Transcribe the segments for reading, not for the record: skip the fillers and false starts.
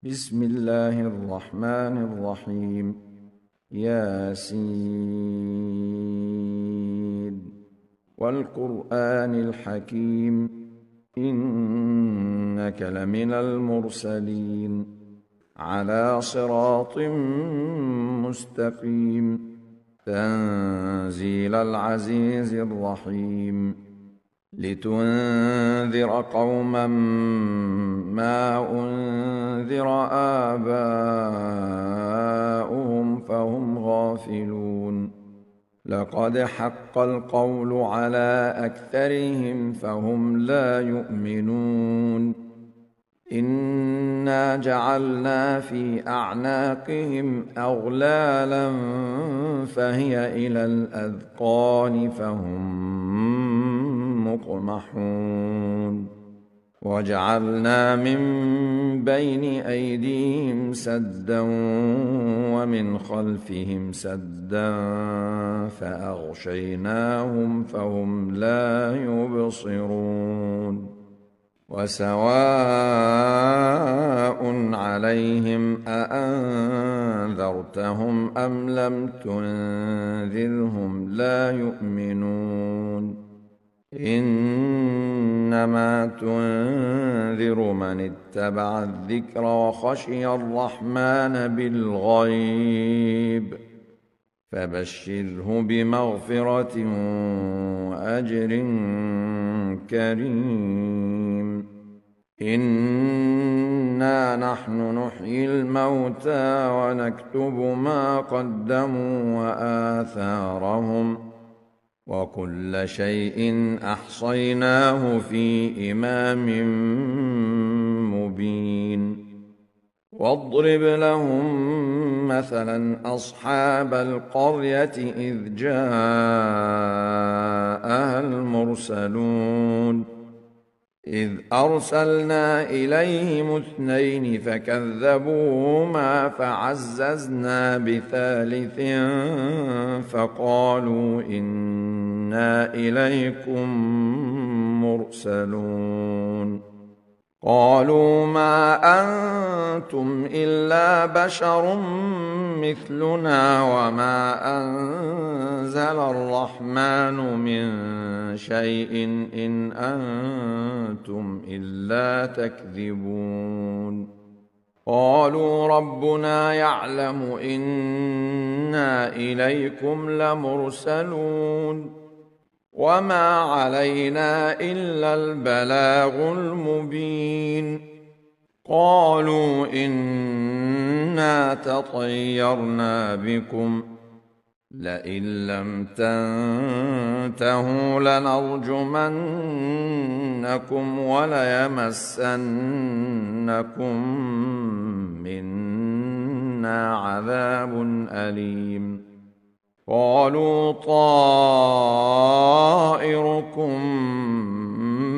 بسم الله الرحمن الرحيم. ياسين والقرآن الحكيم إنك لمن المرسلين على صراط مستقيم تنزيل العزيز الرحيم لتنذر قوما ما أنذر آباؤهم فهم غافلون لقد حق القول على أكثرهم فهم لا يؤمنون إنا جعلنا في أعناقهم أغلالا فهي إلى الأذقان فهم مقمحون وجعلنا من بين أيديهم سدا ومن خلفهم سدا فأغشيناهم فهم لا يبصرون وسواء عليهم أأنذرتهم أم لم تنذرهم لا يؤمنون إنما تنذر من اتبع الذكر وخشي الرحمن بالغيب فبشره بمغفرة وأجر كريم إنا نحن نحيي الموتى ونكتب ما قدموا وآثارهم وكل شيء أحصيناه في إمام مبين واضرب لهم مثلا أصحاب القرية إذ جاءها المرسلون إذ أرسلنا إليهم اثنين فكذبوهما فعززنا بثالث فقالوا إنا إليكم مرسلون قالوا ما أنتم إلا بشر مثلنا وما أنزل الرحمن من شيء إن أنتم إلا تكذبون قالوا ربنا يعلم إنا إليكم لمرسلون وما علينا إلا البلاغ المبين قالوا إنا تطيرنا بكم لئن لم تنتهوا لنرجمنكم وليمسنكم منا عذاب أليم قالوا طائركم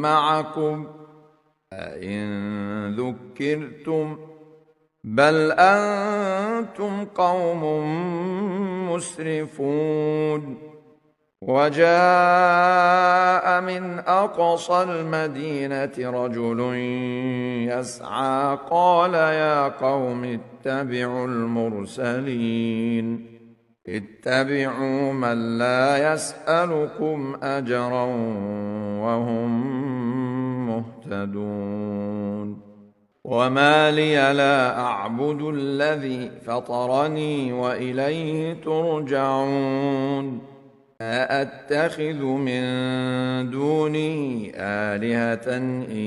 معكم أئن ذكرتم بل أنتم قوم مسرفون وجاء من أقصى المدينة رجل يسعى قال يا قوم اتبعوا المرسلين اتبعوا من لا يسألكم أجرا وهم مهتدون وما لي لا أعبد الذي فطرني وإليه ترجعون أأتخذ من دونه آلهة إن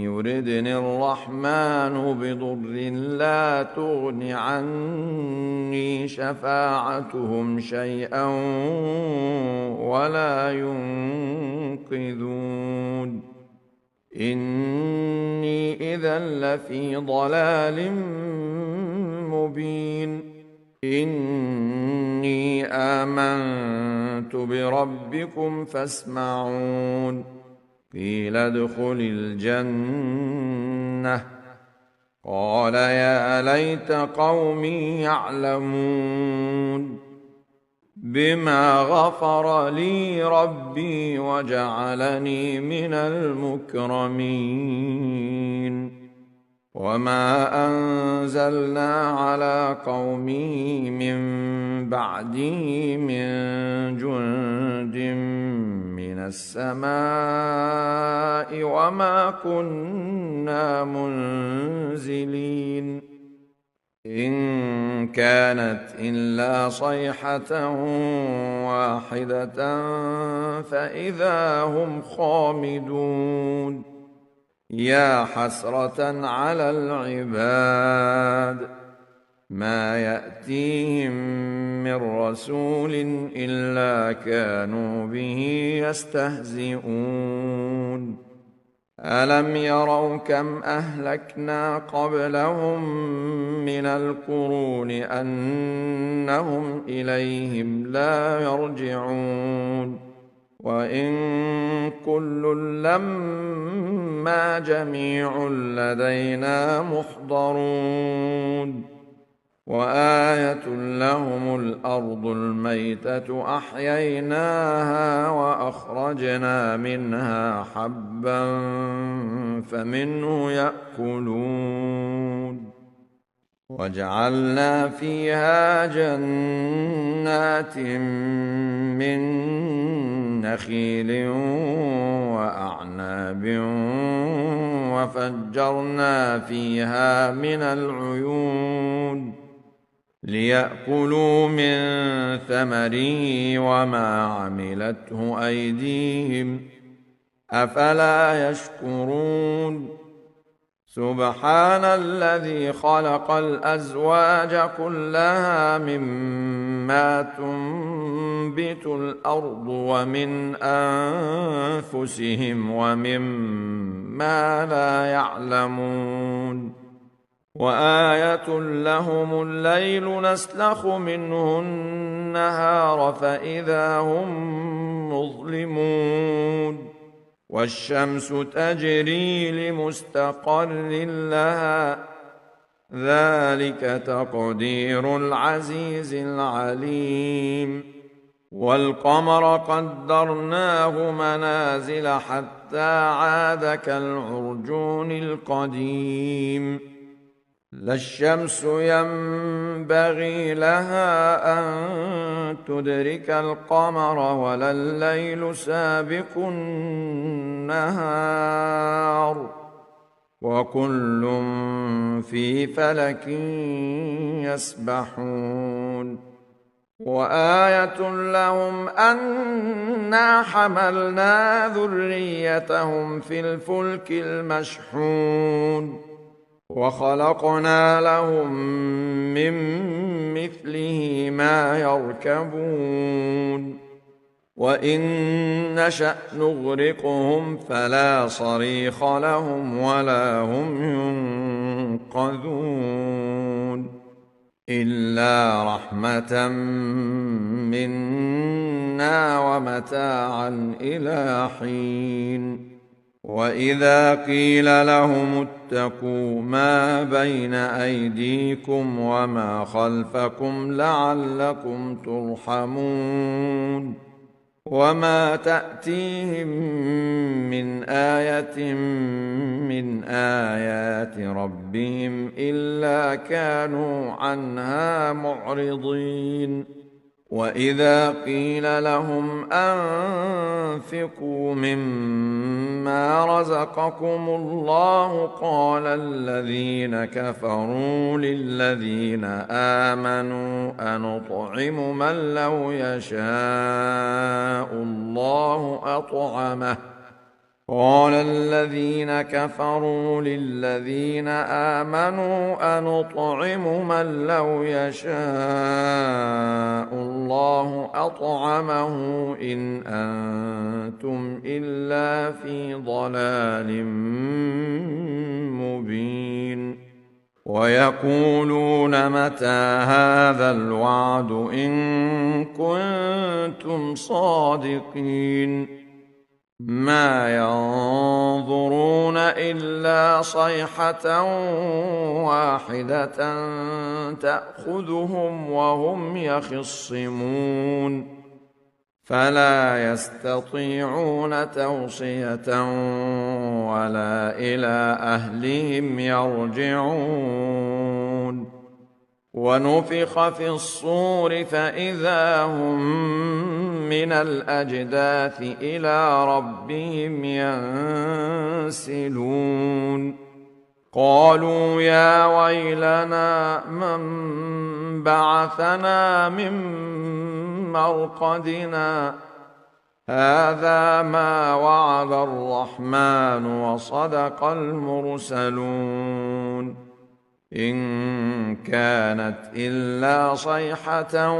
يردني الرحمن بضر لا تغن عني شفاعتهم شيئا ولا ينقذون إني إذا لفي ضلال مبين إني آمنت بربكم فاسمعون قيل ادخل الجنة قال يا ليت قومي يعلمون بما غفر لي ربي وجعلني من المكرمين وما أنزلنا على قومه من بعده من جند من السماء وما كنا منزلين إن كانت إلا صيحة واحدة فإذا هم خامدون يا حسرة على العباد ما يأتيهم من رسول إلا كانوا به يستهزئون ألم يروا كم أهلكنا قبلهم من القرون أنهم إليهم لا يرجعون وإن كل لما جميع لدينا محضرون وآية لهم الأرض الميتة أحييناها وأخرجنا منها حبا فمنه يأكلون وجعلنا فيها جنات من نخيل وأعناب وفجرنا فيها من العيون ليأكلوا من ثمره وما عملته أيديهم أفلا يشكرون سبحان الذي خلق الأزواج كلها مما تنبت الأرض ومن أنفسهم ومما لا يعلمون وآية لهم الليل نسلخ منه النهار فإذا هم مظلمون والشمس تجري لمستقر لها ذلك تقدير العزيز العليم والقمر قدرناه منازل حتى عاد كالعرجون القديم لا الشمس ينبغي لها أن تدرك القمر ولا الليل سابق النهار وكل في فلك يسبحون وآية لهم أنا حملنا ذريتهم في الفلك المشحون وخلقنا لهم من مثله ما يركبون وإن نشأ نغرقهم فلا صريخ لهم ولا هم ينقذون إلا رحمة منا ومتاعا إلى حين وإذا قيل لهم اتقوا ما بين أيديكم وما خلفكم لعلكم ترحمون وما تأتيهم من آية من آيات ربهم إلا كانوا عنها معرضين وإذا قيل لهم أنفقوا مما رزقكم الله قال الذين كفروا للذين آمنوا أنطعم من لو يشاء الله أطعمه قال الذين كفروا للذين آمنوا أنطعم من لو يشاء الله أطعمه إن أنتم إلا في ضلال مبين ويقولون متى هذا الوعد إن كنتم صادقين ما ينظرون إلا صيحة واحدة تأخذهم وهم يخصمون فلا يستطيعون توصية ولا إلى أهلهم يرجعون. ونفخ في الصور فإذا هم من الأجداث إلى ربهم ينسلون. قالوا يا ويلنا من بعثنا من مرقدنا هذا ما وعد الرحمن وصدق المرسلون. إن كانت إلا صيحة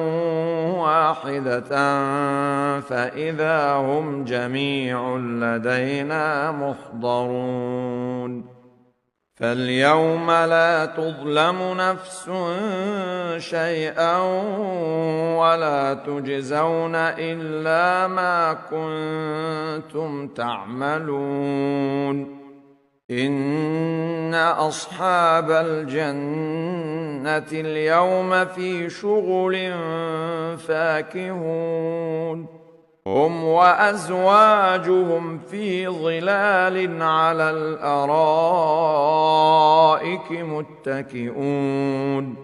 واحدة فإذا هم جميع لدينا محضرون. فاليوم لا تظلم نفس شيئا ولا تجزون إلا ما كنتم تعملون. إن أصحاب الجنة اليوم في شغل فاكهون. هم وأزواجهم في ظلال على الأرائك متكئون.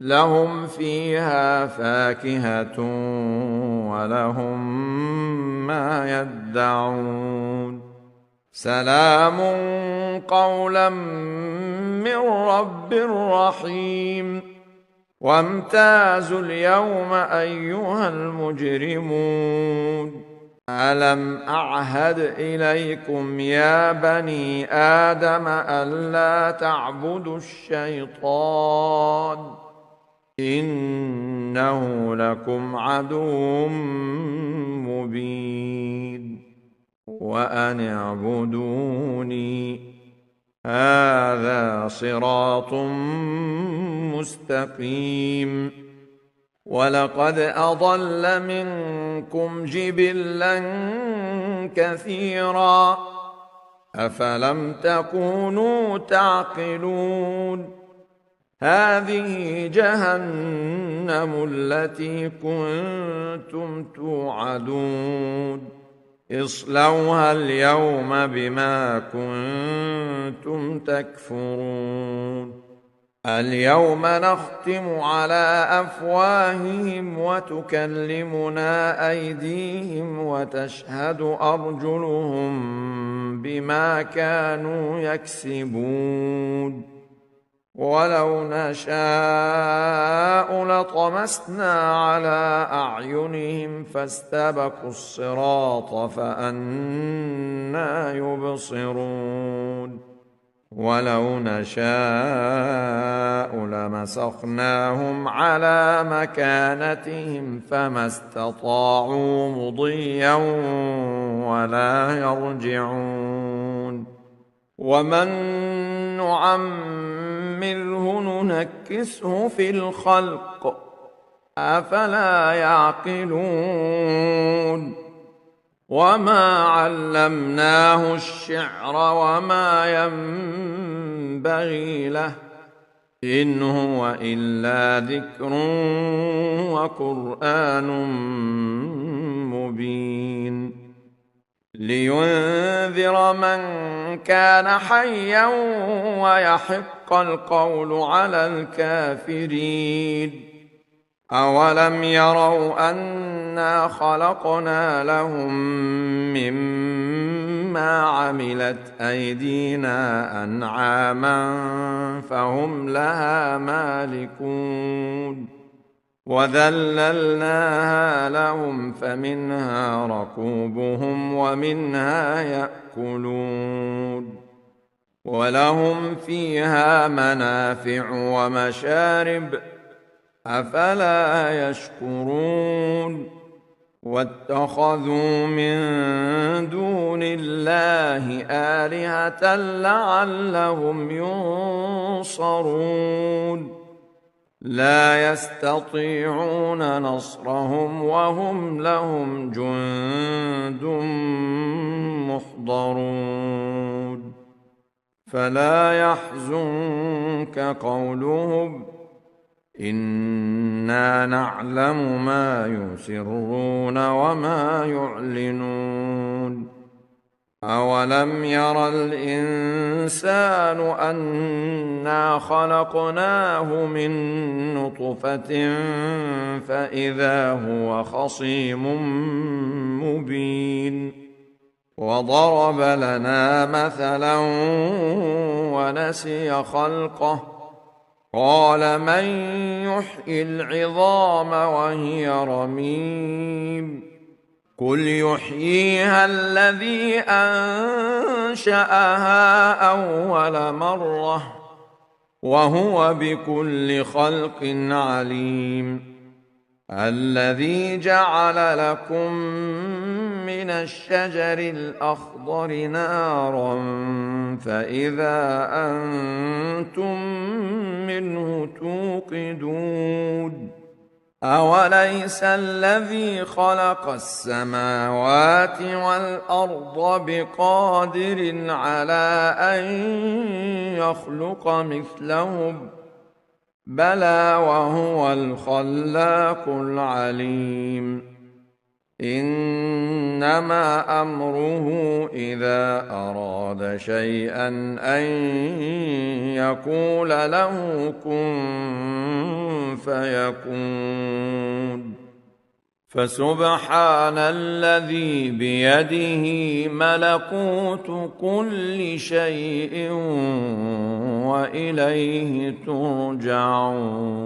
لهم فيها فاكهة ولهم ما يدعون. سلام قولا من رب رحيم. وامتازوا اليوم أيها المجرمون. ألم أعهد إليكم يا بني آدم ألا تعبدوا الشيطان إنه لكم عدو مبين. وأن اعبدوني هذا صراط مستقيم. ولقد أضل منكم جبلا كثيرا أفلم تكونوا تعقلون. هذه جهنم التي كنتم توعدون اصلوها اليوم بما كنتم تكفرون. اليوم نختم على أفواههم وتكلمنا أيديهم وتشهد أرجلهم بما كانوا يكسبون. ولو نشاء لطمسنا على أعينهم فاستبقوا الصراط فأنى يبصرون. ولو نشاء لمسخناهم على مكانتهم فما استطاعوا مضيا ولا يرجعون. ومن نعمره ننكسه في الخلق أفلا يعقلون. وما علمناه الشعر وما ينبغي له إن هو إلا ذكر وقرآن مبين. لينذر من كان حيا ويحق القول على الكافرين. أولم يروا أنا خلقنا لهم مما عملت أيدينا أنعاما فهم لها مالكون. وذللناها لهم فمنها ركوبهم ومنها يأكلون. ولهم فيها منافع ومشارب أفلا يشكرون. واتخذوا من دون الله آلهة لعلهم ينصرون. لا يستطيعون نصرهم وهم لهم جند محضرون. فلا يحزنك قولهم إنا نعلم ما يسرون وما يعلنون. أولم ير الإنسان أنا خلقناه من نطفة فإذا هو خصيم مبين وضرب لنا مثلا ونسي خلقه قال من يحيي العظام وهي رميم قل يحييها الذي أنشأها أول مرة وهو بكل خلق عليم الذي جعل لكم من الشجر الأخضر نارا فإذا أنتم منه توقدون أوليس الذي خلق السماوات والأرض بقادر على أن يخلق مثلهم بلى وهو الخلاق العليم إنما أمره إذا أراد شيئا أن يقول له كن فيكون فسبحان الذي بيده ملكوت كل شيء وإليه ترجعون